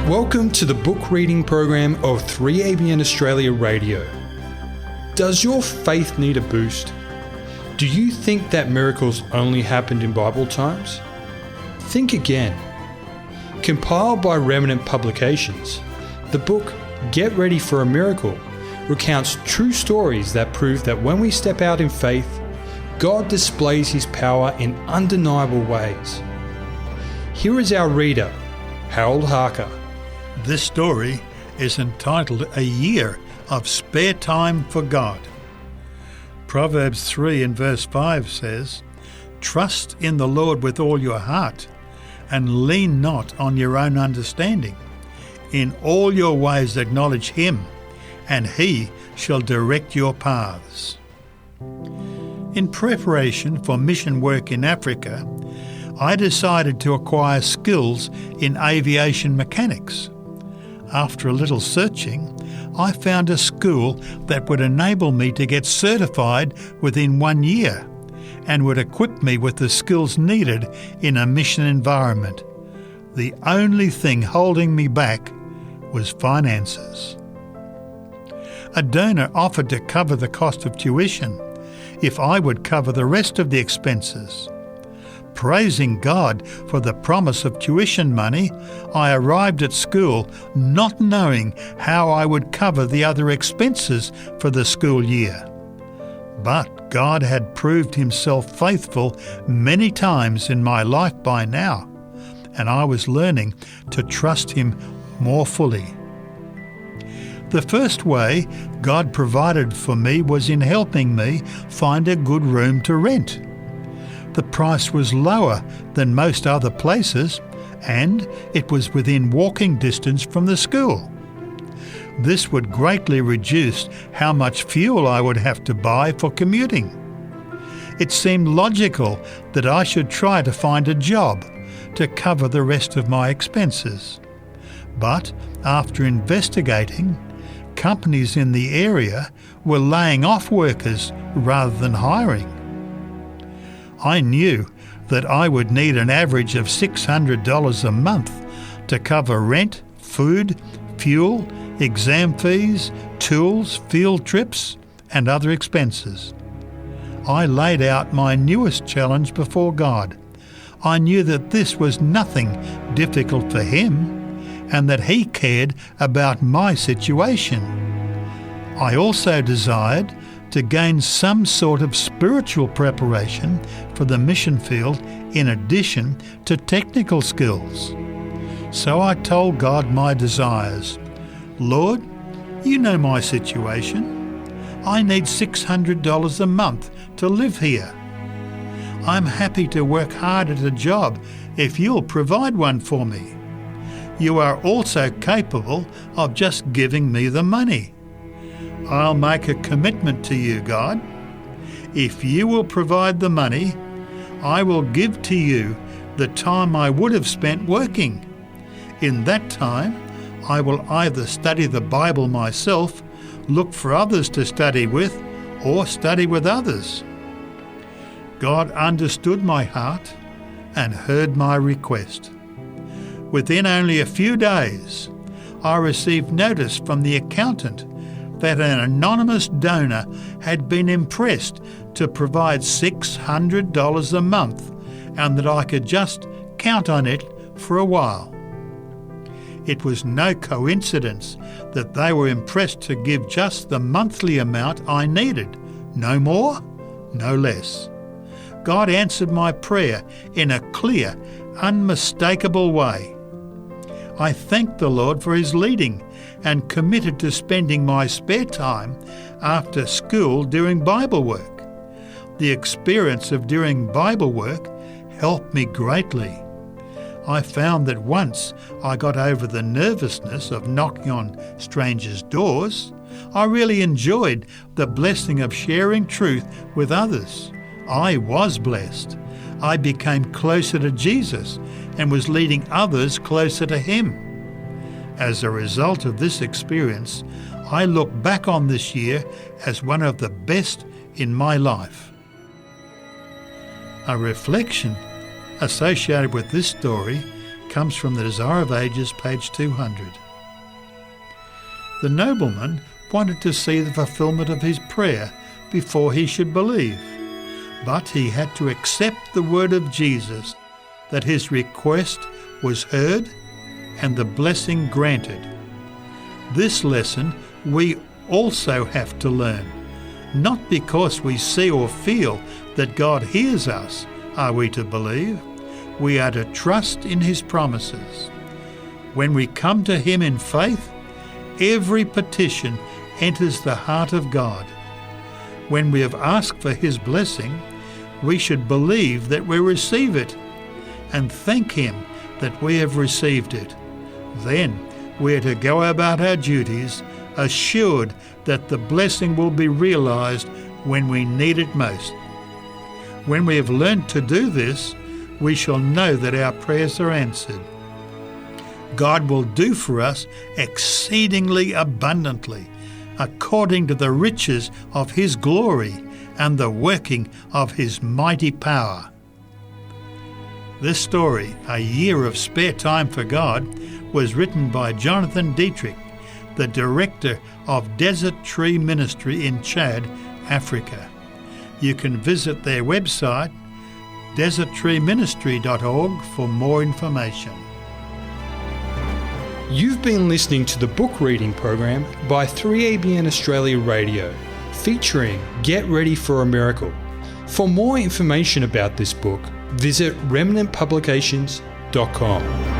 Welcome to the book reading program of 3ABN Australia Radio. Does your faith need a boost? Do you think that miracles only happened in Bible times? Think again. Compiled by Remnant Publications, the book Get Ready for a Miracle recounts true stories that prove that when we step out in faith, God displays His power in undeniable ways. Here is our reader, Harold Harker. This story is entitled A Year of Spare Time for God. Proverbs 3 and verse 5 says, "Trust in the Lord with all your heart, and lean not on your own understanding. In all your ways acknowledge Him, and He shall direct your paths." In preparation for mission work in Africa, I decided to acquire skills in aviation mechanics. After a little searching, I found a school that would enable me to get certified within 1 year and would equip me with the skills needed in a mission environment. The only thing holding me back was finances. A donor offered to cover the cost of tuition if I would cover the rest of the expenses. Praising God for the promise of tuition money, I arrived at school not knowing how I would cover the other expenses for the school year. But God had proved Himself faithful many times in my life by now, and I was learning to trust Him more fully. The first way God provided for me was in helping me find a good room to rent. The price was lower than most other places, and it was within walking distance from the school. This would greatly reduce how much fuel I would have to buy for commuting. It seemed logical that I should try to find a job to cover the rest of my expenses. But after investigating, companies in the area were laying off workers rather than hiring. I knew that I would need an average of $600 a month to cover rent, food, fuel, exam fees, tools, field trips, and other expenses. I laid out my newest challenge before God. I knew that this was nothing difficult for Him, and that He cared about my situation. I also desired to gain some sort of spiritual preparation for the mission field in addition to technical skills. So I told God my desires. "Lord, you know my situation. I need $600 a month to live here. I'm happy to work hard at a job if you'll provide one for me. You are also capable of just giving me the money. I'll make a commitment to you, God. If you will provide the money, I will give to you the time I would have spent working. In that time, I will either study the Bible myself, look for others to study with, or study with others." God understood my heart and heard my request. Within only a few days, I received notice from the accountant that an anonymous donor had been impressed to provide $600 a month and that I could just count on it for a while. It was no coincidence that they were impressed to give just the monthly amount I needed, no more, no less. God answered my prayer in a clear, unmistakable way. I thanked the Lord for His leading and committed to spending my spare time after school doing Bible work. The experience of doing Bible work helped me greatly. I found that once I got over the nervousness of knocking on strangers' doors, I really enjoyed the blessing of sharing truth with others. I was blessed. I became closer to Jesus and was leading others closer to Him. As a result of this experience, I look back on this year as one of the best in my life. A reflection associated with this story comes from the Desire of Ages, page 200. The nobleman wanted to see the fulfillment of his prayer before he should believe, but he had to accept the word of Jesus that his request was heard and the blessing granted. This lesson we also have to learn. Not because we see or feel that God hears us are we to believe. We are to trust in his promises. When we come to him in faith, every petition enters the heart of God. When we have asked for his blessing, we should believe that we receive it and thank him that we have received it. Then we are to go about our duties assured that the blessing will be realized when we need it most. When we have learned to do this, we shall know that our prayers are answered. God will do for us exceedingly abundantly, according to the riches of his glory and the working of his mighty power. This story, A Year of Spare Time for God, was written by Jonathan Dietrich, the director of Desert Tree Ministry in Chad, Africa. You can visit their website, deserttreeministry.org, for more information. You've been listening to the book reading program by 3ABN Australia Radio, featuring Get Ready for a Miracle. For more information about this book, visit remnantpublications.com.